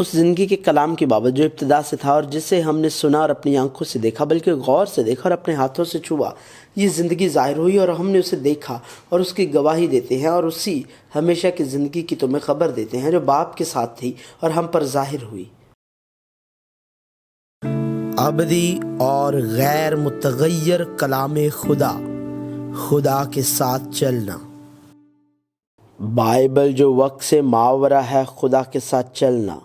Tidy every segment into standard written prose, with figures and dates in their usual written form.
اس زندگی کے کلام کی بابت جو ابتدا سے تھا اور جسے ہم نے سنا اور اپنی آنکھوں سے دیکھا بلکہ غور سے دیکھا اور اپنے ہاتھوں سے چھوا، یہ زندگی ظاہر ہوئی اور ہم نے اسے دیکھا اور اس کی گواہی دیتے ہیں اور اسی ہمیشہ کی زندگی کی تمہیں خبر دیتے ہیں جو باپ کے ساتھ تھی اور ہم پر ظاہر ہوئی۔ ابدی اور غیر متغیر کلام خدا، خدا کے ساتھ چلنا۔ بائبل جو وقت سے ماورا ہے، خدا کے ساتھ چلنا۔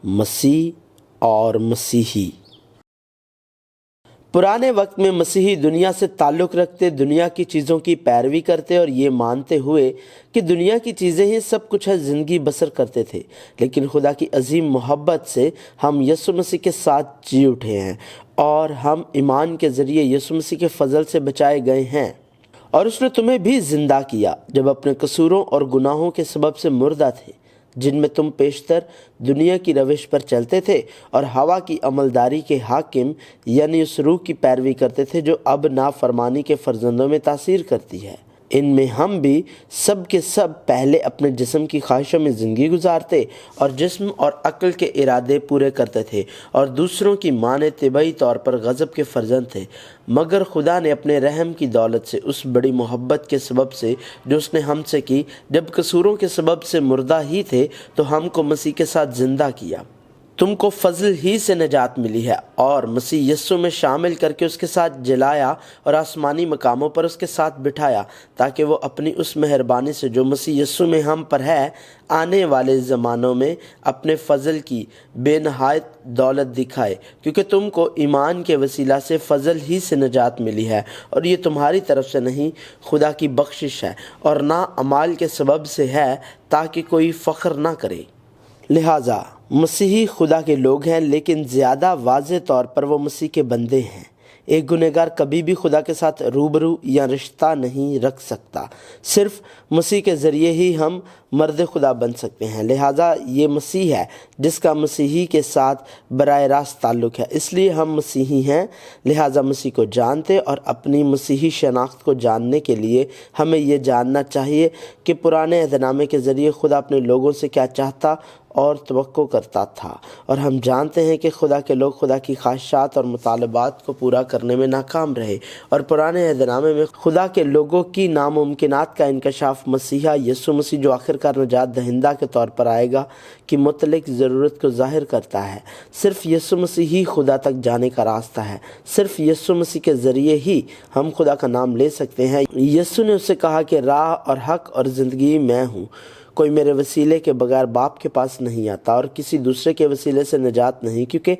مسیح اور مسیحی۔ پرانے وقت میں مسیحی دنیا سے تعلق رکھتے، دنیا کی چیزوں کی پیروی کرتے اور یہ مانتے ہوئے کہ دنیا کی چیزیں ہی سب کچھ ہے، زندگی بسر کرتے تھے، لیکن خدا کی عظیم محبت سے ہم یسوع مسیح کے ساتھ جی اٹھے ہیں اور ہم ایمان کے ذریعے یسوع مسیح کے فضل سے بچائے گئے ہیں، اور اس نے تمہیں بھی زندہ کیا جب اپنے قصوروں اور گناہوں کے سبب سے مردہ تھے، جن میں تم پیشتر دنیا کی روش پر چلتے تھے اور ہوا کی عملداری کے حاکم یعنی اس روح کی پیروی کرتے تھے جو اب نافرمانی کے فرزندوں میں تاثیر کرتی ہے۔ ان میں ہم بھی سب کے سب پہلے اپنے جسم کی خواہشوں میں زندگی گزارتے اور جسم اور عقل کے ارادے پورے کرتے تھے اور دوسروں کی مانند طبعی طور پر غضب کے فرزند تھے، مگر خدا نے اپنے رحم کی دولت سے اس بڑی محبت کے سبب سے جو اس نے ہم سے کی، جب قصوروں کے سبب سے مردہ ہی تھے تو ہم کو مسیح کے ساتھ زندہ کیا۔ تم کو فضل ہی سے نجات ملی ہے اور مسیح یسوع میں شامل کر کے اس کے ساتھ جلایا اور آسمانی مقاموں پر اس کے ساتھ بٹھایا، تاکہ وہ اپنی اس مہربانی سے جو مسیح یسوع میں ہم پر ہے، آنے والے زمانوں میں اپنے فضل کی بے نہایت دولت دکھائے، کیونکہ تم کو ایمان کے وسیلہ سے فضل ہی سے نجات ملی ہے، اور یہ تمہاری طرف سے نہیں، خدا کی بخشش ہے، اور نہ اعمال کے سبب سے ہے، تاکہ کوئی فخر نہ کرے۔ لہٰذا مسیحی خدا کے لوگ ہیں، لیکن زیادہ واضح طور پر وہ مسیح کے بندے ہیں۔ ایک گنہگار کبھی بھی خدا کے ساتھ روبرو یا رشتہ نہیں رکھ سکتا، صرف مسیح کے ذریعے ہی ہم مرد خدا بن سکتے ہیں۔ لہٰذا یہ مسیح ہے جس کا مسیحی کے ساتھ براہ راست تعلق ہے، اس لیے ہم مسیحی ہیں۔ لہٰذا مسیح کو جانتے اور اپنی مسیحی شناخت کو جاننے کے لیے ہمیں یہ جاننا چاہیے کہ پرانے عہد نامے کے ذریعے خدا اپنے لوگوں سے کیا چاہتا اور توقع کرتا تھا، اور ہم جانتے ہیں کہ خدا کے لوگ خدا کی خواہشات اور مطالبات کو پورا کرنے میں ناکام رہے، اور پرانے عہد نامے میں خدا کے لوگوں کی ناممکنات کا انکشاف مسیحا یسوع مسیح جو آخرکار نجات دہندہ کے طور پر آئے گا کی متعلق ضرورت کو ظاہر کرتا ہے۔ صرف یسوع مسیح ہی خدا تک جانے کا راستہ ہے، صرف یسوع مسیح کے ذریعے ہی ہم خدا کا نام لے سکتے ہیں۔ یسوع نے اس سے کہا کہ راہ اور حق اور زندگی میں ہوں، کوئی میرے وسیلے کے بغیر باپ کے پاس نہیں آتا اور کسی دوسرے کے وسیلے سے نجات نہیں، کیونکہ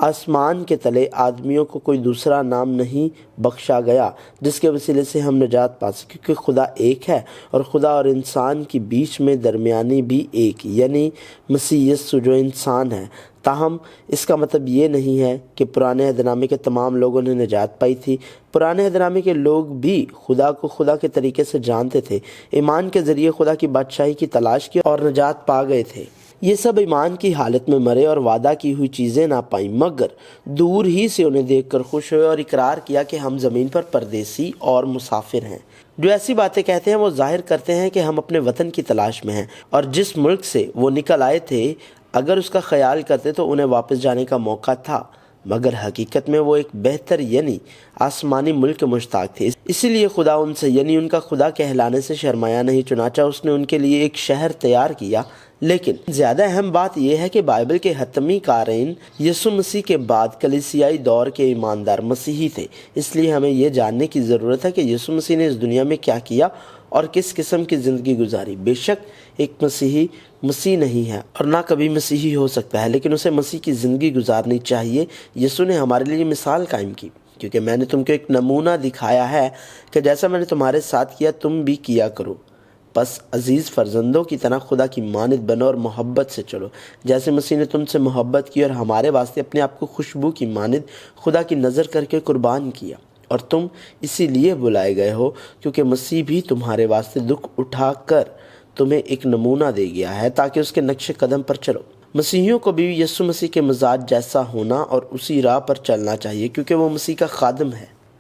آسمان کے تلے آدمیوں کو کوئی دوسرا نام نہیں بخشا گیا جس کے وسیلے سے ہم نجات پا سکیں، کیونکہ خدا ایک ہے اور خدا اور انسان کے بیچ میں درمیانی بھی ایک، یعنی مسیح یسوع جو انسان ہے۔ تاہم اس کا مطلب یہ نہیں ہے کہ پرانے عہد نامے کے تمام لوگوں نے نجات پائی تھی۔ پرانے عہد نامے کے لوگ بھی خدا کو خدا کے طریقے سے جانتے تھے، ایمان کے ذریعے خدا کی بادشاہی کی تلاش کی اور نجات پا گئے تھے۔ یہ سب ایمان کی حالت میں مرے اور وعدہ کی ہوئی چیزیں نہ پائیں، مگر دور ہی سے انہیں دیکھ کر خوش ہوئے اور اقرار کیا کہ ہم زمین پر پردیسی اور مسافر ہیں۔ جو ایسی باتیں کہتے ہیں وہ ظاہر کرتے ہیں کہ ہم اپنے وطن کی تلاش میں ہیں، اور جس ملک سے وہ نکل آئے تھے اگر اس کا خیال کرتے تو انہیں واپس جانے کا موقع تھا، مگر حقیقت میں وہ ایک بہتر یعنی آسمانی ملک کے مشتاق تھے۔ اسی لیے خدا ان سے یعنی ان کا خدا کہلانے سے شرمایا نہیں، چنانچہ اس نے ان کے لیے ایک شہر تیار کیا۔ لیکن زیادہ اہم بات یہ ہے کہ بائبل کے حتمی قارئین یسوع مسیح کے بعد کلیسیائی دور کے ایماندار مسیحی تھے، اس لیے ہمیں یہ جاننے کی ضرورت ہے کہ یسوع مسیح نے اس دنیا میں کیا کیا اور کس قسم کی زندگی گزاری۔ بے شک ایک مسیحی مسیح نہیں ہے اور نہ کبھی مسیحی ہو سکتا ہے، لیکن اسے مسیح کی زندگی گزارنی چاہیے۔ یسوع نے ہمارے لیے مثال قائم کی، کیونکہ میں نے تم کو ایک نمونہ دکھایا ہے کہ جیسا میں نے تمہارے ساتھ کیا تم بھی کیا کرو۔ بس عزیز فرزندوں کی طرح خدا کی مانند بنو اور محبت سے چلو، جیسے مسیح نے تم سے محبت کی اور ہمارے واسطے اپنے آپ کو خوشبو کی مانند خدا کی نظر کر کے قربان کیا۔ اور تم اسی لیے بلائے گئے ہو کیونکہ مسیح بھی تمہارے واسطے دکھ اٹھا کر تمہیں ایک نمونہ دے گیا ہے تاکہ اس کے نقش قدم پر چلو۔ مسیحیوں کو بھی یسوع مسیح کے مزاج جیسا ہونا اور اسی راہ پر چلنا چاہیے، کیونکہ وہ مسیح کا خادم ہے۔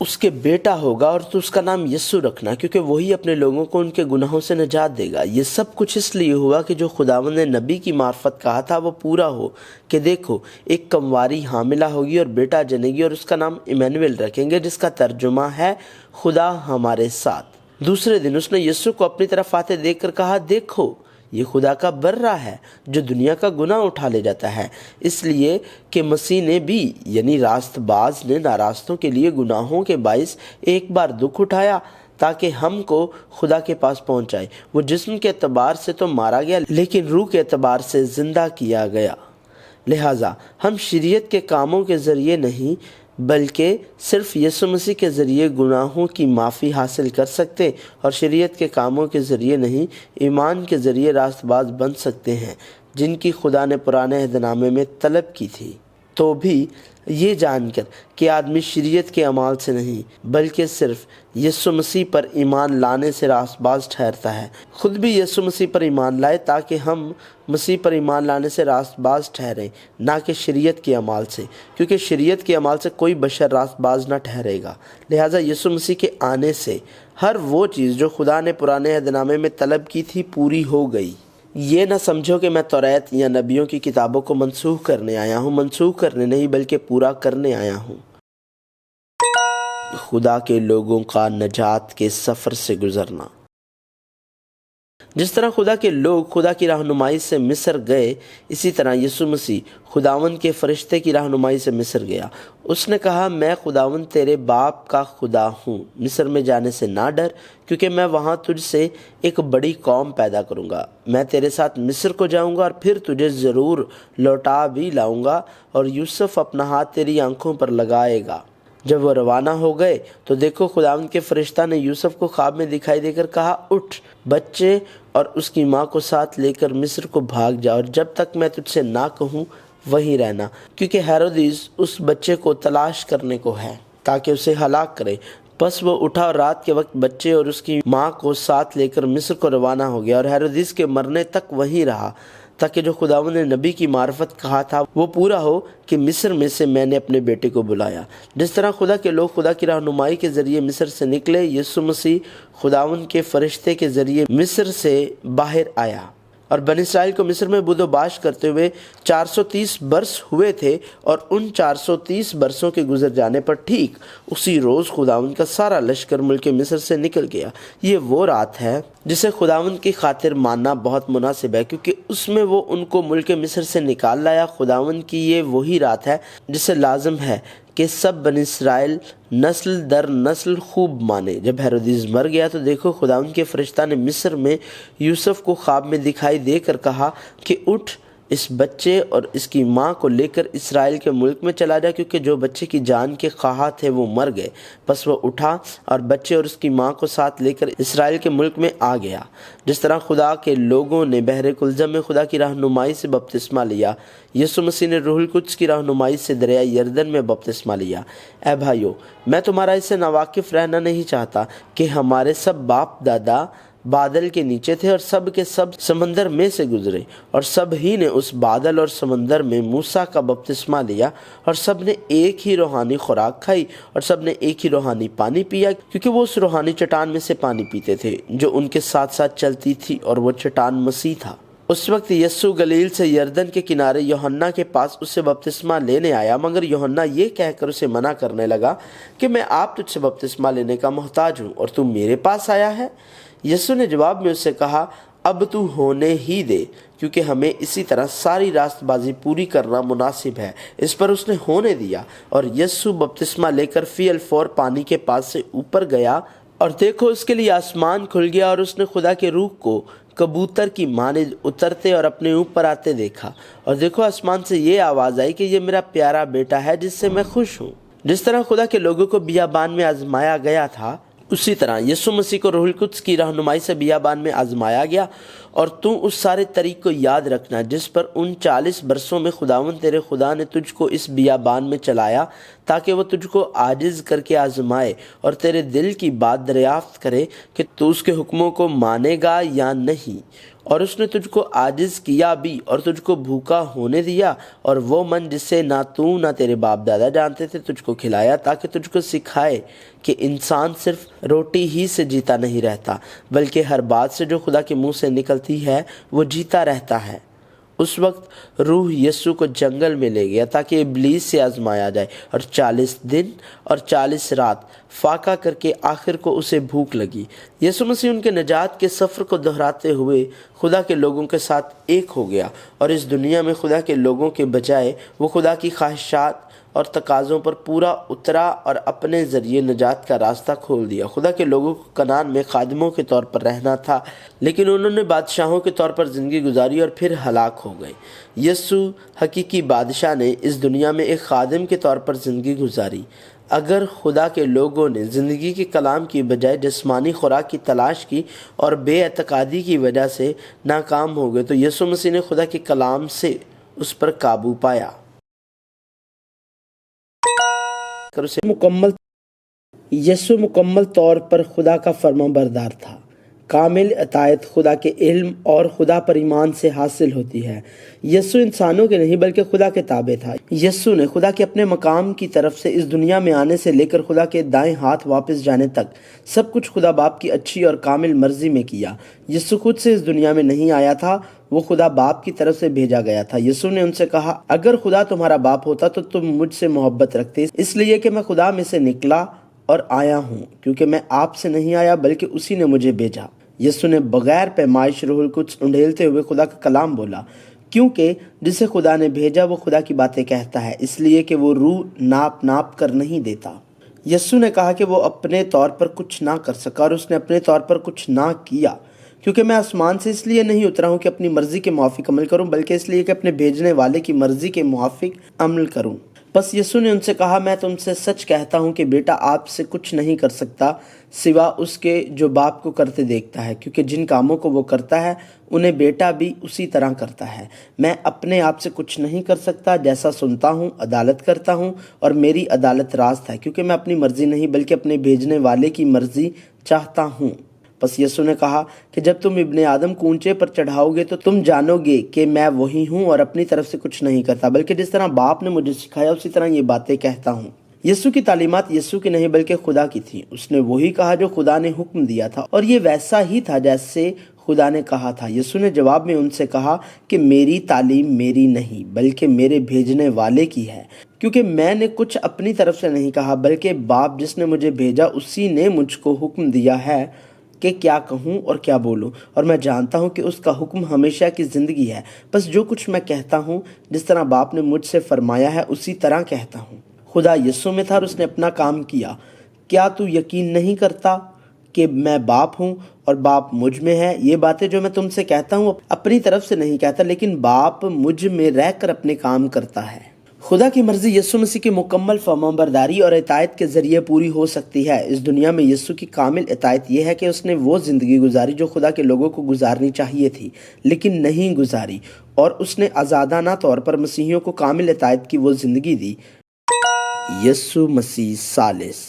اس کے بیٹا ہوگا اور تو اس کا نام یسوع رکھنا، کیونکہ وہی اپنے لوگوں کو ان کے گناہوں سے نجات دے گا۔ یہ سب کچھ اس لیے ہوا کہ جو خداوند نے نبی کی معرفت کہا تھا وہ پورا ہو، کہ دیکھو ایک کنواری حاملہ ہوگی اور بیٹا جنے گی اور اس کا نام ایمانویل رکھیں گے، جس کا ترجمہ ہے خدا ہمارے ساتھ۔ دوسرے دن اس نے یسوع کو اپنی طرف آتے دیکھ کر کہا، دیکھو یہ خدا کا برہ ہے جو دنیا کا گناہ اٹھا لے جاتا ہے۔ اس لیے کہ مسیح نے بھی، یعنی راست باز نے ناراستوں کے لیے گناہوں کے باعث ایک بار دکھ اٹھایا تاکہ ہم کو خدا کے پاس پہنچائے۔ وہ جسم کے اعتبار سے تو مارا گیا لیکن روح کے اعتبار سے زندہ کیا گیا۔ لہٰذا ہم شریعت کے کاموں کے ذریعے نہیں بلکہ صرف یسوع مسیح کے ذریعے گناہوں کی معافی حاصل کر سکتے، اور شریعت کے کاموں کے ذریعے نہیں، ایمان کے ذریعے راست باز بن سکتے ہیں، جن کی خدا نے پرانے عہد نامے میں طلب کی تھی۔ تو بھی یہ جان کر کہ آدمی شریعت کے اعمال سے نہیں بلکہ صرف یسوع مسیح پر ایمان لانے سے راست باز ٹھہرتا ہے، خود بھی یسوع مسیح پر ایمان لائے تاکہ ہم مسیح پر ایمان لانے سے راست باز ٹھہریں، نہ کہ شریعت کے اعمال سے، کیونکہ شریعت کے اعمال سے کوئی بشر راست باز نہ ٹھہرے گا۔ لہٰذا یسوع مسیح کے آنے سے ہر وہ چیز جو خدا نے پرانے عہد نامے میں طلب کی تھی پوری ہو گئی۔ یہ نہ سمجھو کہ میں توریت یا نبیوں کی کتابوں کو منسوخ کرنے آیا ہوں، منسوخ کرنے نہیں بلکہ پورا کرنے آیا ہوں۔ خدا کے لوگوں کا نجات کے سفر سے گزرنا۔ جس طرح خدا کے لوگ خدا کی رہنمائی سے مصر گئے، اسی طرح یسوع مسیح خداوند کے فرشتے کی رہنمائی سے مصر گیا۔ اس نے کہا، میں خداوند تیرے باپ کا خدا ہوں، مصر میں جانے سے نہ ڈر، کیونکہ میں وہاں تجھ سے ایک بڑی قوم پیدا کروں گا۔ میں تیرے ساتھ مصر کو جاؤں گا اور پھر تجھے ضرور لوٹا بھی لاؤں گا، اور یوسف اپنا ہاتھ تیری آنکھوں پر لگائے گا۔ جب وہ روانہ ہو گئے تو دیکھو خداوند کے فرشتہ نے یوسف کو خواب میں دکھائی دے کر کہا، اٹھ بچے اور اس کی ماں کو ساتھ لے کر مصر کو بھاگ جا، اور جب تک میں تجھ سے نہ کہوں وہیں رہنا، کیونکہ ہیرودیس اس بچے کو تلاش کرنے کو ہے تاکہ اسے ہلاک کرے۔ پس وہ اٹھا اور رات کے وقت بچے اور اس کی ماں کو ساتھ لے کر مصر کو روانہ ہو گیا، اور ہیرودیس کے مرنے تک وہیں رہا، تاکہ جو خداوند نے نبی کی معرفت کہا تھا وہ پورا ہو کہ مصر میں سے میں نے اپنے بیٹے کو بلایا۔ جس طرح خدا کے لوگ خدا کی رہنمائی کے ذریعے مصر سے نکلے، یسوع مسیح خداوند کے فرشتے کے ذریعے مصر سے باہر آیا، اور بنی اسرائیل کو مصر میں بود و باش کرتے ہوئے 430 برس ہوئے تھے، اور ان 430 برسوں کے گزر جانے پر ٹھیک اسی روز خداوند کا سارا لشکر ملک مصر سے نکل گیا۔ یہ وہ رات ہے جسے خداوند کی خاطر ماننا بہت مناسب ہے، کیونکہ اس میں وہ ان کو ملک مصر سے نکال لایا۔ خداوند کی یہ وہی رات ہے جسے لازم ہے کہ سب بنی اسرائیل نسل در نسل خوب مانے۔ جب ہیرودیس مر گیا تو دیکھو خداوند کے فرشتہ نے مصر میں یوسف کو خواب میں دکھائی دے کر کہا کہ اٹھ اس بچے اور اس کی ماں کو لے کر اسرائیل کے ملک میں چلا جا، کیونکہ جو بچے کی جان کے خواہاں تھے وہ مر گئے۔ پس وہ اٹھا اور بچے اور اس کی ماں کو ساتھ لے کر اسرائیل کے ملک میں آ گیا۔ جس طرح خدا کے لوگوں نے بحر کلزم میں خدا کی رہنمائی سے بپتسمہ لیا، یسوع مسیح نے روح القدس کی رہنمائی سے دریائے یردن میں بپتسمہ لیا۔ اے بھائیو، میں تمہارا اس سے ناواقف رہنا نہیں چاہتا کہ ہمارے سب باپ دادا بادل کے نیچے تھے اور سب کے سب سمندر میں سے گزرے، اور سب ہی نے اس بادل اور سمندر میں موسیٰ کا بپتسمہ لیا، اور سب نے ایک ہی روحانی خوراک کھائی، اور سب نے ایک ہی روحانی پانی پیا، کیونکہ وہ اس روحانی چٹان میں سے پانی پیتے تھے جو ان کے ساتھ ساتھ چلتی تھی، اور وہ چٹان مسیح تھا۔ اس وقت یسوع گلیل سے یردن کے کنارے یوحنا کے پاس اس سے بپتسمہ لینے آیا، مگر یوحنا یہ کہہ کر اسے منع کرنے لگا کہ میں آپ تجھ سے بپتسمہ لینے کا محتاج ہوں اور تو میرے پاس آیا ہے۔ یسوع نے جواب میں اس سے کہا، اب تو ہونے ہی دے، کیونکہ ہمیں اسی طرح ساری راست بازی پوری کرنا مناسب ہے۔ اس پر اس نے ہونے دیا، اور یسوع بپتسمہ لے کر فی الفور پانی کے پاس سے اوپر گیا، اور دیکھو اس کے لیے آسمان کھل گیا، اور اس نے خدا کے روح کو کبوتر کی مانند اترتے اور اپنے اوپر آتے دیکھا، اور دیکھو آسمان سے یہ آواز آئی کہ یہ میرا پیارا بیٹا ہے جس سے میں خوش ہوں۔ جس طرح خدا کے لوگوں کو بیابان میں آزمایا گیا تھا، اسی طرح یسوع مسیح کو روح القدس کی رہنمائی سے بیابان میں آزمایا گیا، اور تو اس سارے طریق کو یاد رکھنا جس پر ان 40 برسوں میں خداوند تیرے خدا نے تجھ کو اس بیابان میں چلایا، تاکہ وہ تجھ کو عاجز کر کے آزمائے اور تیرے دل کی بات دریافت کرے کہ تو اس کے حکموں کو مانے گا یا نہیں۔ اور اس نے تجھ کو عاجز کیا بھی اور تجھ کو بھوکا ہونے دیا، اور وہ من جسے نہ تو نہ تیرے باپ دادا جانتے تھے تجھ کو کھلایا، تاکہ تجھ کو سکھائے کہ انسان صرف روٹی ہی سے جیتا نہیں رہتا بلکہ ہر بات سے جو خدا کے منہ سے نکلتی ہے وہ جیتا رہتا ہے۔ اس وقت روح یسوع کو جنگل میں لے گیا تاکہ ابلیس سے آزمایا جائے، اور 40 دن اور 40 رات فاقہ کر کے آخر کو اسے بھوک لگی۔ یسوع مسیح ان کے نجات کے سفر کو دہراتے ہوئے خدا کے لوگوں کے ساتھ ایک ہو گیا، اور اس دنیا میں خدا کے لوگوں کے بجائے وہ خدا کی خواہشات اور تقاضوں پر پورا اترا اور اپنے ذریعے نجات کا راستہ کھول دیا۔ خدا کے لوگوں کو کنعان میں خادموں کے طور پر رہنا تھا، لیکن انہوں نے بادشاہوں کے طور پر زندگی گزاری اور پھر ہلاک ہو گئے۔ یسوع حقیقی بادشاہ نے اس دنیا میں ایک خادم کے طور پر زندگی گزاری۔ اگر خدا کے لوگوں نے زندگی کے کلام کی بجائے جسمانی خوراک کی تلاش کی اور بے اعتقادی کی وجہ سے ناکام ہو گئے، تو یسوع مسیح نے خدا کے کلام سے اس پر قابو پایا کر اسے یسوع مکمل طور پر خدا کا فرما بردار تھا۔ کامل اطاعت خدا کے علم اور خدا پر ایمان سے حاصل ہوتی ہے۔ یسوع انسانوں کے نہیں بلکہ خدا کے تابع تھا۔ یسوع نے خدا کے اپنے مقام کی طرف سے اس دنیا میں آنے سے لے کر خدا کے دائیں ہاتھ واپس جانے تک سب کچھ خدا باپ کی اچھی اور کامل مرضی میں کیا۔ یسوع خود سے اس دنیا میں نہیں آیا تھا، وہ خدا باپ کی طرف سے بھیجا گیا تھا۔ یسوع نے ان سے کہا، اگر خدا تمہارا باپ ہوتا تو تم مجھ سے محبت رکھتے، اس لیے کہ میں خدا میں سے نکلا اور آیا ہوں، کیونکہ میں آپ سے نہیں آیا بلکہ اسی نے مجھے بھیجا۔ یسوع نے بغیر پیمائش روح القدس انڈھیلتے ہوئے خدا کا کلام بولا، کیونکہ جسے خدا نے بھیجا وہ خدا کی باتیں کہتا ہے، اس لیے کہ وہ روح ناپ کر نہیں دیتا۔ یسوع نے کہا کہ وہ اپنے طور پر کچھ نہ کر سکا، اور اس نے اپنے طور پر کچھ نہ کیا، کیونکہ میں آسمان سے اس لیے نہیں اترا ہوں کہ اپنی مرضی کے موافق عمل کروں، بلکہ اس لیے کہ اپنے بھیجنے والے کی مرضی کے موافق عمل کروں۔ پس یسوع نے ان سے کہا، میں تم سے سچ کہتا ہوں کہ بیٹا آپ سے کچھ نہیں کر سکتا سوا اس کے جو باپ کو کرتے دیکھتا ہے، کیونکہ جن کاموں کو وہ کرتا ہے انہیں بیٹا بھی اسی طرح کرتا ہے۔ میں اپنے آپ سے کچھ نہیں کر سکتا، جیسا سنتا ہوں عدالت کرتا ہوں، اور میری عدالت راست ہے، کیونکہ میں اپنی مرضی نہیں بلکہ اپنے بھیجنے والے کی مرضی چاہتا ہوں۔ پس یسوع نے کہا کہ جب تم ابن آدم کو اونچے پر چڑھاؤ گے تو تم جانو گے کہ میں وہی ہوں اور اپنی طرف سے کچھ نہیں کرتا، بلکہ جس طرح باپ نے مجھے سکھایا اسی طرح یہ باتیں کہتا ہوں۔ یسوع کی تعلیمات یسوع کی نہیں بلکہ خدا کی تھی۔ اس نے وہی کہا جو خدا نے حکم دیا تھا، اور یہ ویسا ہی تھا جیسے خدا نے کہا تھا۔ یسوع نے جواب میں ان سے کہا کہ میری تعلیم میری نہیں بلکہ میرے بھیجنے والے کی ہے، کیونکہ میں نے کچھ اپنی طرف سے نہیں کہا بلکہ باپ جس نے مجھے بھیجا اسی نے مجھ کو حکم دیا ہے کہ کیا کہوں اور کیا بولوں، اور میں جانتا ہوں کہ اس کا حکم ہمیشہ کی زندگی ہے۔ بس جو کچھ میں کہتا ہوں جس طرح باپ نے مجھ سے فرمایا ہے اسی طرح کہتا ہوں۔ خدا یسوع میں تھا اور اس نے اپنا کام کیا۔ کیا تو یقین نہیں کرتا کہ میں باپ ہوں اور باپ مجھ میں ہے؟ یہ باتیں جو میں تم سے کہتا ہوں اپنی طرف سے نہیں کہتا، لیکن باپ مجھ میں رہ کر اپنے کام کرتا ہے۔ خدا کی مرضی یسوع مسیح کی مکمل فرمانبرداری اور اطاعت کے ذریعے پوری ہو سکتی ہے۔ اس دنیا میں یسوع کی کامل اطاعت یہ ہے کہ اس نے وہ زندگی گزاری جو خدا کے لوگوں کو گزارنی چاہیے تھی لیکن نہیں گزاری، اور اس نے آزادانہ طور پر مسیحیوں کو کامل اطاعت کی وہ زندگی دی۔ یسوع مسیح ثالث۔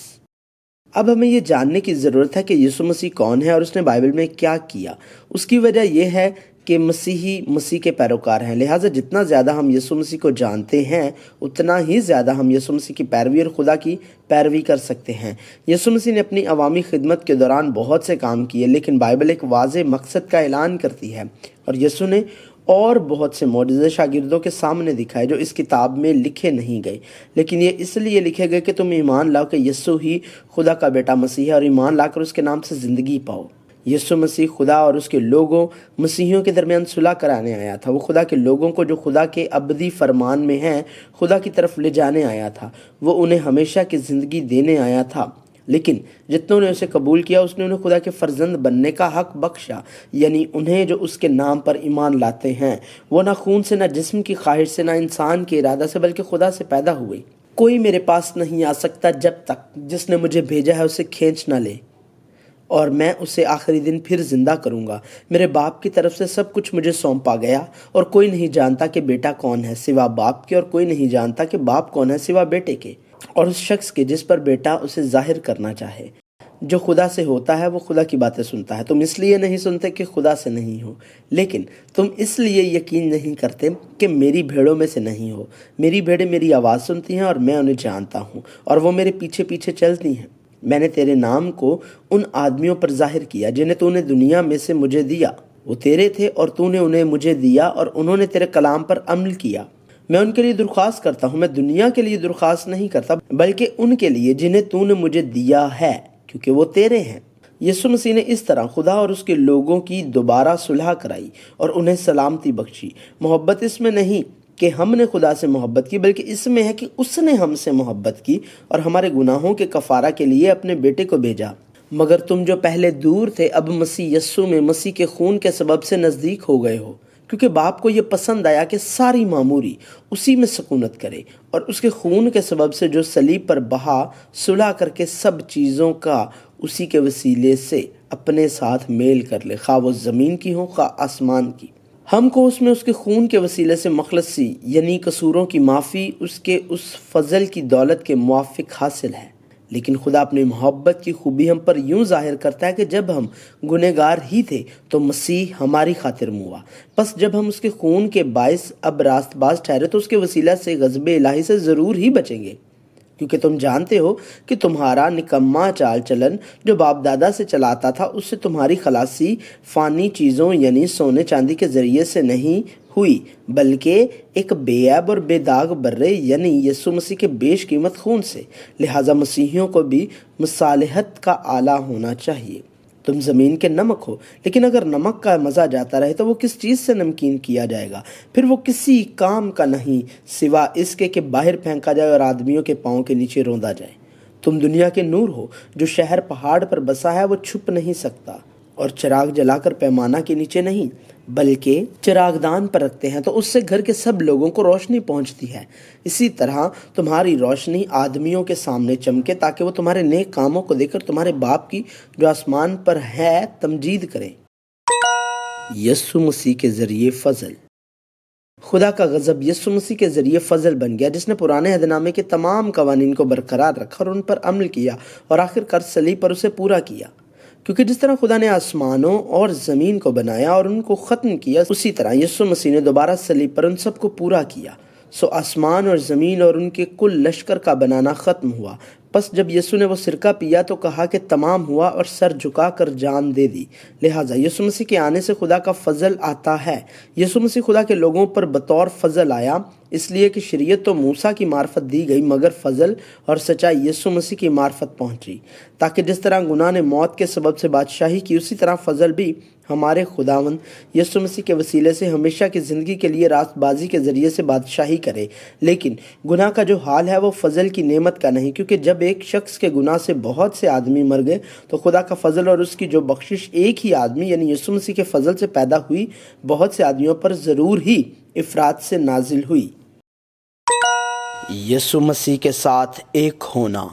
اب ہمیں یہ جاننے کی ضرورت ہے کہ یسوع مسیح کون ہے اور اس نے بائبل میں کیا کیا۔ اس کی وجہ یہ ہے کہ مسیحی مسیح کے پیروکار ہیں، لہٰذا جتنا زیادہ ہم یسوع مسیح کو جانتے ہیں اتنا ہی زیادہ ہم یسوع مسیح کی پیروی اور خدا کی پیروی کر سکتے ہیں۔ یسوع مسیح نے اپنی عوامی خدمت کے دوران بہت سے کام کیے، لیکن بائبل ایک واضح مقصد کا اعلان کرتی ہے، اور یسوع نے اور بہت سے معجزے شاگردوں کے سامنے دکھائے جو اس کتاب میں لکھے نہیں گئے، لیکن یہ اس لیے لکھے گئے کہ تم ایمان لاؤ کہ یسوع ہی خدا کا بیٹا مسیح ہے، اور ایمان لا کر اس کے نام سے زندگی پاؤ۔ یسوع مسیح خدا اور اس کے لوگوں مسیحیوں کے درمیان صلح کرانے آیا تھا۔ وہ خدا کے لوگوں کو جو خدا کے ابدی فرمان میں ہیں خدا کی طرف لے جانے آیا تھا، وہ انہیں ہمیشہ کی زندگی دینے آیا تھا۔ لیکن جتنوں نے اسے قبول کیا اس نے انہیں خدا کے فرزند بننے کا حق بخشا، یعنی انہیں جو اس کے نام پر ایمان لاتے ہیں۔ وہ نہ خون سے، نہ جسم کی خواہش سے، نہ انسان کے ارادہ سے، بلکہ خدا سے پیدا ہوئے۔ کوئی میرے پاس نہیں آ سکتا جب تک جس نے مجھے بھیجا ہے اسے کھینچ نہ لے، اور میں اسے آخری دن پھر زندہ کروں گا۔ میرے باپ کی طرف سے سب کچھ مجھے سونپا گیا، اور کوئی نہیں جانتا کہ بیٹا کون ہے سوا باپ کے، اور کوئی نہیں جانتا کہ باپ کون ہے سوا بیٹے کے، اور اس شخص کے جس پر بیٹا اسے ظاہر کرنا چاہے۔ جو خدا سے ہوتا ہے وہ خدا کی باتیں سنتا ہے۔ تم اس لیے نہیں سنتے کہ خدا سے نہیں ہو، لیکن تم اس لیے یقین نہیں کرتے کہ میری بھیڑوں میں سے نہیں ہو۔ میری بھیڑیں میری آواز سنتی ہیں اور میں انہیں جانتا ہوں، اور وہ میرے پیچھے پیچھے چلتی ہیں۔ میں نے تیرے نام کو ان آدمیوں پر ظاہر کیا جنہیں تو نے دنیا میں سے مجھے دیا۔ وہ تیرے تھے اور تو نے انہیں مجھے دیا، اور انہوں نے تیرے کلام پر عمل کیا۔ میں ان کے لیے درخواست کرتا ہوں، میں دنیا کے لیے درخواست نہیں کرتا، بلکہ ان کے لیے جنہیں تو نے مجھے دیا ہے، کیونکہ وہ تیرے ہیں۔ یسوع مسیح نے اس طرح خدا اور اس کے لوگوں کی دوبارہ صلح کرائی اور انہیں سلامتی بخشی۔ محبت اس میں نہیں کہ ہم نے خدا سے محبت کی، بلکہ اس میں ہے کہ اس نے ہم سے محبت کی اور ہمارے گناہوں کے کفارہ کے لیے اپنے بیٹے کو بھیجا۔ مگر تم جو پہلے دور تھے اب مسیح یسوع میں مسیح کے خون کے سبب سے نزدیک ہو گئے ہو، کیونکہ باپ کو یہ پسند آیا کہ ساری معموری اسی میں سکونت کرے، اور اس کے خون کے سبب سے جو صلیب پر بہا صلح کر کے سب چیزوں کا اسی کے وسیلے سے اپنے ساتھ میل کر لے، خواہ وہ زمین کی ہو خواہ آسمان کی۔ ہم کو اس میں اس کے خون کے وسیلے سے مخلصی یعنی قصوروں کی معافی اس کے اس فضل کی دولت کے موافق حاصل ہے۔ لیکن خدا اپنی محبت کی خوبی ہم پر یوں ظاہر کرتا ہے کہ جب ہم گنہگار ہی تھے تو مسیح ہماری خاطر ہوا۔ بس جب ہم اس کے خون کے باعث اب راست باز ٹھہرے تو اس کے وسیلہ سے غضب الہی سے ضرور ہی بچیں گے، کیونکہ تم جانتے ہو کہ تمہارا نکما چال چلن جو باپ دادا سے چلاتا تھا، اس سے تمہاری خلاصی فانی چیزوں یعنی سونے چاندی کے ذریعے سے نہیں ہوئی، بلکہ ایک بے عیب اور بے داغ برے یعنی یسوع مسیح کے بیش قیمت خون سے۔ لہٰذا مسیحیوں کو بھی مصالحت کا آلہ ہونا چاہیے۔ تم زمین کے نمک ہو، لیکن اگر نمک کا مزہ جاتا رہے تو وہ کس چیز سے نمکین کیا جائے گا؟ پھر وہ کسی کام کا نہیں سوا اس کے کہ باہر پھینکا جائے اور آدمیوں کے پاؤں کے نیچے روندا جائے۔ تم دنیا کے نور ہو، جو شہر پہاڑ پر بسا ہے وہ چھپ نہیں سکتا، اور چراغ جلا کر پیمانہ کے نیچے نہیں بلکہ چراغ دان پر رکھتے ہیں، تو اس سے گھر کے سب لوگوں کو روشنی پہنچتی ہے۔ اسی طرح تمہاری روشنی آدمیوں کے سامنے چمکے، تاکہ وہ تمہارے نیک کاموں کو دیکھ کر تمہارے باپ کی جو آسمان پر ہے تمجید کریں۔ یسوع مسیح کے ذریعے فضل۔ خدا کا غضب یسوع مسیح کے ذریعے فضل بن گیا، جس نے پرانے عہد نامے کے تمام قوانین کو برقرار رکھا اور ان پر عمل کیا اور آخر کار صلیب پر اسے پورا کیا۔ کیونکہ جس طرح خدا نے آسمانوں اور زمین کو بنایا اور ان کو ختم کیا، اسی طرح یسوع مسیح نے دوبارہ صلیب پر ان سب کو پورا کیا۔ سو آسمان اور زمین اور ان کے کل لشکر کا بنانا ختم ہوا۔ پس جب یسوع نے وہ سرکہ پیا تو کہا کہ تمام ہوا، اور سر جھکا کر جان دے دی۔ لہٰذا یسوع مسیح کے آنے سے خدا کا فضل آتا ہے۔ یسوع مسیح خدا کے لوگوں پر بطور فضل آیا، اس لیے کہ شریعت تو موسیٰ کی معرفت دی گئی، مگر فضل اور سچائی یسوع مسیح کی معرفت پہنچی، تاکہ جس طرح گناہ نے موت کے سبب سے بادشاہی کی، اسی طرح فضل بھی ہمارے خداوند یسوع مسیح کے وسیلے سے ہمیشہ کی زندگی کے لیے راست بازی کے ذریعے سے بادشاہی کرے۔ لیکن گناہ کا جو حال ہے وہ فضل کی نعمت کا نہیں، کیونکہ جب ایک شخص کے گناہ سے بہت سے آدمی مر گئے تو خدا کا فضل اور اس کی جو بخشش ایک ہی آدمی یعنی یسوع مسیح کے فضل سے پیدا ہوئی، بہت سے آدمیوں پر ضرور ہی افراد سے نازل ہوئی۔ یسوع مسیح کے ساتھ ایک ہونا۔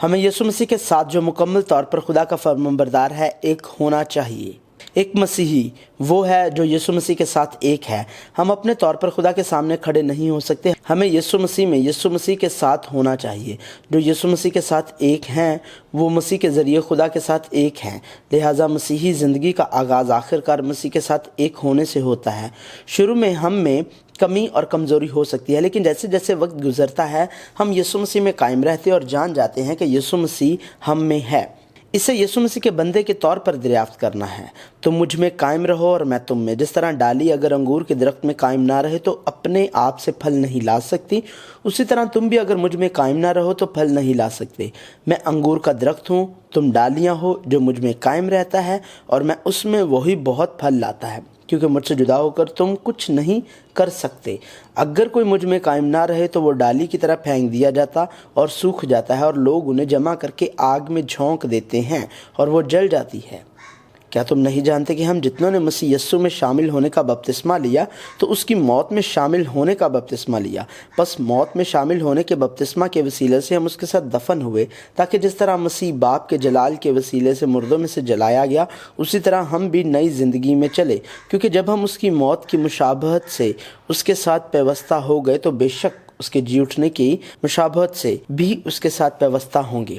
ہمیں یسوع مسیح کے ساتھ جو مکمل طور پر خدا کا فرمانبردار ہے ایک ہونا چاہیے۔ ایک مسیحی وہ ہے جو یسوع مسیح کے ساتھ ایک ہے۔ ہم اپنے طور پر خدا کے سامنے کھڑے نہیں ہو سکتے، ہمیں یسوع مسیح میں یسوع مسیح کے ساتھ ہونا چاہیے۔ جو یسوع مسیح کے ساتھ ایک ہیں وہ مسیح کے ذریعے خدا کے ساتھ ایک ہیں۔ لہٰذا مسیحی زندگی کا آغاز آخر کار مسیح کے ساتھ ایک ہونے سے ہوتا ہے۔ شروع میں ہم میں کمی اور کمزوری ہو سکتی ہے، لیکن جیسے جیسے وقت گزرتا ہے ہم یسوع مسیح میں قائم رہتے اور جان جاتے ہیں کہ یسوع مسیح ہم میں ہے۔ اسے یسوع مسیح کے بندے کے طور پر دریافت کرنا ہے۔ تم مجھ میں قائم رہو اور میں تم میں۔ جس طرح ڈالی اگر انگور کے درخت میں قائم نہ رہے تو اپنے آپ سے پھل نہیں لا سکتی، اسی طرح تم بھی اگر مجھ میں قائم نہ رہو تو پھل نہیں لا سکتے۔ میں انگور کا درخت ہوں، تم ڈالیاں ہو۔ جو مجھ میں قائم رہتا ہے اور میں اس میں، وہی بہت پھل لاتا ہے، کیونکہ مجھ سے جدا ہو کر تم کچھ نہیں کر سکتے۔ اگر کوئی مجھ میں قائم نہ رہے تو وہ ڈالی کی طرح پھینک دیا جاتا اور سوکھ جاتا ہے، اور لوگ انہیں جمع کر کے آگ میں جھونک دیتے ہیں اور وہ جل جاتی ہے۔ کیا تم نہیں جانتے کہ ہم جتنوں نے مسیح یسوع میں شامل ہونے کا بپتسمہ لیا تو اس کی موت میں شامل ہونے کا بپتسمہ لیا؟ بس موت میں شامل ہونے کے بپتسمہ کے وسیلے سے ہم اس کے ساتھ دفن ہوئے، تاکہ جس طرح مسیح باپ کے جلال کے وسیلے سے مردوں میں سے جلایا گیا، اسی طرح ہم بھی نئی زندگی میں چلے۔ کیونکہ جب ہم اس کی موت کی مشابہت سے اس کے ساتھ پیوستہ ہو گئے تو بے شک اس کے جی اٹھنے کی مشابہت سے بھی اس کے ساتھ پیوستہ ہوں گے۔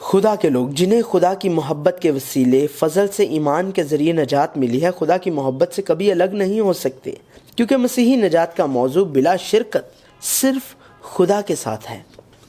خدا کے لوگ جنہیں خدا کی محبت کے وسیلے فضل سے ایمان کے ذریعے نجات ملی ہے، خدا کی محبت سے کبھی الگ نہیں ہو سکتے، کیونکہ مسیحی نجات کا موضوع بلا شرکت صرف خدا کے ساتھ ہے۔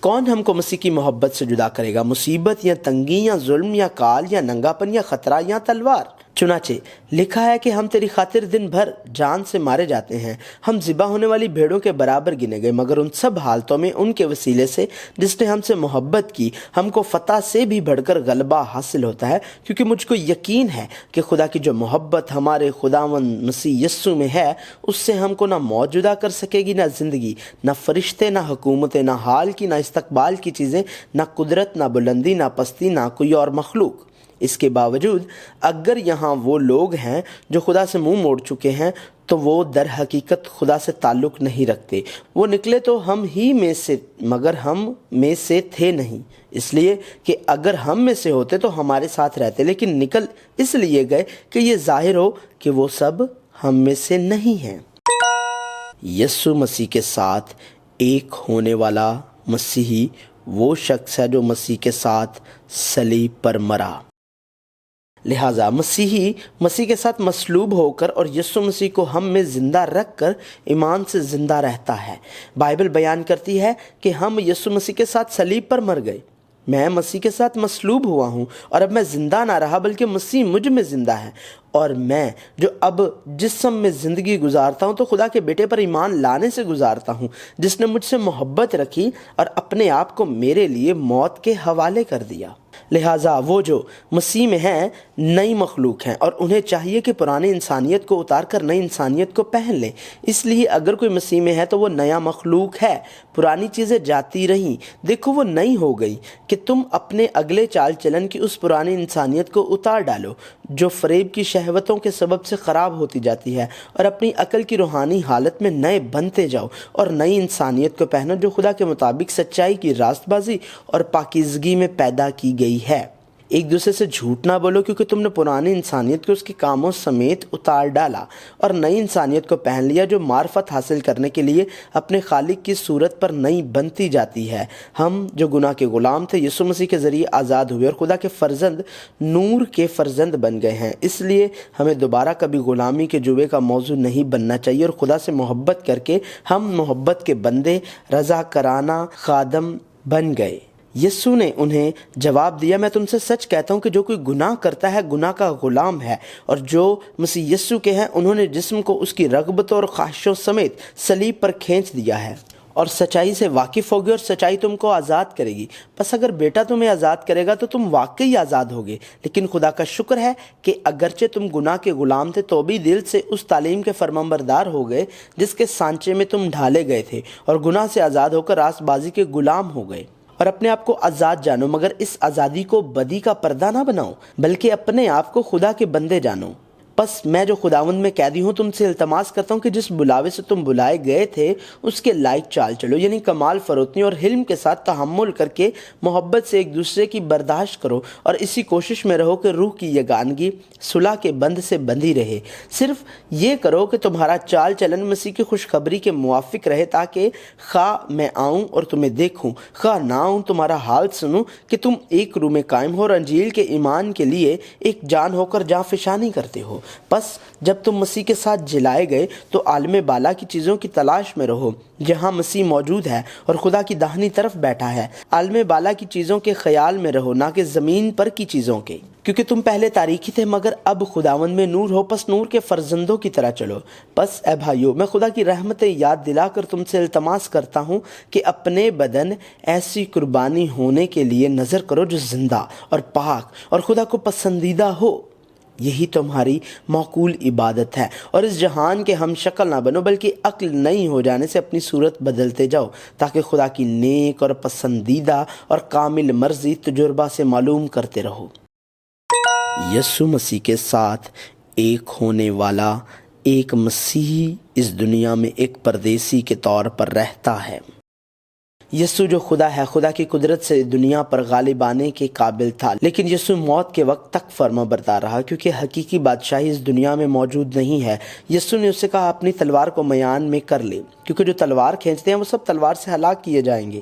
کون ہم کو مسیح کی محبت سے جدا کرے گا؟ مصیبت یا تنگی یا ظلم یا کال یا ننگاپن یا خطرہ یا تلوار؟ چنانچہ لکھا ہے کہ ہم تیری خاطر دن بھر جان سے مارے جاتے ہیں، ہم ذبح ہونے والی بھیڑوں کے برابر گنے گئے، مگر ان سب حالتوں میں ان کے وسیلے سے جس نے ہم سے محبت کی ہم کو فتح سے بھی بڑھ کر غلبہ حاصل ہوتا ہے، کیونکہ مجھ کو یقین ہے کہ خدا کی جو محبت ہمارے خداوند مسیح یسوع میں ہے اس سے ہم کو نہ موت جدا کر سکے گی، نہ زندگی، نہ فرشتے، نہ حکومتیں، نہ حال کی، نہ استقبال کی چیزیں، نہ قدرت، نہ بلندی، نہ پستی، نہ کوئی اور مخلوق۔ اس کے باوجود اگر یہاں وہ لوگ ہیں جو خدا سے منہ موڑ چکے ہیں تو وہ در حقیقت خدا سے تعلق نہیں رکھتے، وہ نکلے تو ہم ہی میں سے مگر ہم میں سے تھے نہیں، اس لیے کہ اگر ہم میں سے ہوتے تو ہمارے ساتھ رہتے، لیکن نکل اس لیے گئے کہ یہ ظاہر ہو کہ وہ سب ہم میں سے نہیں ہیں۔ یسوع مسیح کے ساتھ ایک ہونے والا مسیحی وہ شخص ہے جو مسیح کے ساتھ صلیب پر مرا۔ لہٰذا مسیحی مسیح کے ساتھ مصلوب ہو کر اور یسوع مسیح کو ہم میں زندہ رکھ کر ایمان سے زندہ رہتا ہے۔ بائبل بیان کرتی ہے کہ ہم یسوع مسیح کے ساتھ صلیب پر مر گئے، میں مسیح کے ساتھ مصلوب ہوا ہوں اور اب میں زندہ نہ رہا بلکہ مسیح مجھ میں زندہ ہے، اور میں جو اب جسم میں زندگی گزارتا ہوں تو خدا کے بیٹے پر ایمان لانے سے گزارتا ہوں، جس نے مجھ سے محبت رکھی اور اپنے آپ کو میرے لیے موت کے حوالے کر دیا۔ لہٰذا وہ جو مسیح میں ہیں نئی مخلوق ہیں اور انہیں چاہیے کہ پرانی انسانیت کو اتار کر نئی انسانیت کو پہن لیں۔ اس لیے اگر کوئی مسیح میں ہے تو وہ نیا مخلوق ہے، پرانی چیزیں جاتی رہیں، دیکھو وہ نئی ہو گئی، کہ تم اپنے اگلے چال چلن کی اس پرانی انسانیت کو اتار ڈالو جو فریب کی شہوتوں کے سبب سے خراب ہوتی جاتی ہے، اور اپنی عقل کی روحانی حالت میں نئے بنتے جاؤ اور نئی انسانیت کو پہنو جو خدا کے مطابق سچائی کی راست بازی اور پاکیزگی میں پیدا کی گئی ہے۔ ایک دوسرے سے جھوٹ نہ بولو، کیونکہ تم نے پرانی انسانیت کو اس کے کاموں سمیت اتار ڈالا اور نئی انسانیت کو پہن لیا جو معرفت حاصل کرنے کے لیے اپنے خالق کی صورت پر نئی بنتی جاتی ہے۔ ہم جو گناہ کے غلام تھے یسوع مسیح کے ذریعے آزاد ہوئے اور خدا کے فرزند نور کے فرزند بن گئے ہیں، اس لیے ہمیں دوبارہ کبھی غلامی کے جوے کا موضوع نہیں بننا چاہیے، اور خدا سے محبت کر کے ہم محبت کے بندے، رضاکارانہ خادم بن گئے۔ یسوع نے انہیں جواب دیا، میں تم سے سچ کہتا ہوں کہ جو کوئی گناہ کرتا ہے گناہ کا غلام ہے، اور جو مسیح یسوع کے ہیں انہوں نے جسم کو اس کی رغبتوں اور خواہشوں سمیت صلیب پر کھینچ دیا ہے اور سچائی سے واقف ہوگے، اور سچائی تم کو آزاد کرے گی۔ پس اگر بیٹا تمہیں آزاد کرے گا تو تم واقعی آزاد ہوگے، لیکن خدا کا شکر ہے کہ اگرچہ تم گناہ کے غلام تھے تو بھی دل سے اس تعلیم کے فرمانبردار ہو گئے جس کے سانچے میں تم ڈھالے گئے تھے، اور گناہ سے آزاد ہو کر راست بازی کے غلام ہو گئے، اور اپنے آپ کو آزاد جانو، مگر اس آزادی کو بدی کا پردہ نہ بناؤ بلکہ اپنے آپ کو خدا کے بندے جانو۔ پس میں جو خداوند میں قیدی ہوں تم سے التماس کرتا ہوں کہ جس بلاوے سے تم بلائے گئے تھے اس کے لائق چال چلو، یعنی کمال فروتنی اور حلم کے ساتھ تحمل کر کے محبت سے ایک دوسرے کی برداشت کرو، اور اسی کوشش میں رہو کہ روح کی یگانگی صلح کے بند سے بندھی رہے۔ صرف یہ کرو کہ تمہارا چال چلن مسیح کی خوشخبری کے موافق رہے، تاکہ خواہ میں آؤں اور تمہیں دیکھوں، خواہ نہ آؤں تمہارا حال سنوں، کہ تم ایک روح میں قائم ہو اور انجیل کے ایمان کے لیے ایک جان ہو کر جاں فشانی کرتے ہو۔ پس جب تم مسیح کے ساتھ جلائے گئے تو عالم بالا کی چیزوں کی تلاش میں رہو جہاں مسیح موجود ہے اور خدا کی داہنی طرف بیٹھا ہے۔ عالم بالا کی چیزوں کے خیال میں رہو، نہ کہ زمین پر کی چیزوں کے، کیونکہ تم پہلے تاریکی تھے مگر اب خداوند میں نور ہو، پس نور کے فرزندوں کی طرح چلو۔ پس اے بھائیو، میں خدا کی رحمتیں یاد دلا کر تم سے التماس کرتا ہوں کہ اپنے بدن ایسی قربانی ہونے کے لیے نظر کرو جو زندہ اور پاک اور خدا کو پسندیدہ ہو، یہی تمہاری معقول عبادت ہے۔ اور اس جہان کے ہم شکل نہ بنو بلکہ عقل نئی ہو جانے سے اپنی صورت بدلتے جاؤ، تاکہ خدا کی نیک اور پسندیدہ اور کامل مرضی تجربہ سے معلوم کرتے رہو۔ یسوع مسیح کے ساتھ ایک ہونے والا ایک مسیحی اس دنیا میں ایک پردیسی کے طور پر رہتا ہے۔ یسوع جو خدا ہے، خدا کی قدرت سے دنیا پر غالب آنے کے قابل تھا، لیکن یسوع موت کے وقت تک فرما بردار رہا، کیونکہ حقیقی بادشاہی اس دنیا میں موجود نہیں ہے۔ یسوع نے اس سے کہا اپنی تلوار کو میان میں کر لے، کیونکہ جو تلوار کھینچتے ہیں وہ سب تلوار سے ہلاک کیے جائیں گے۔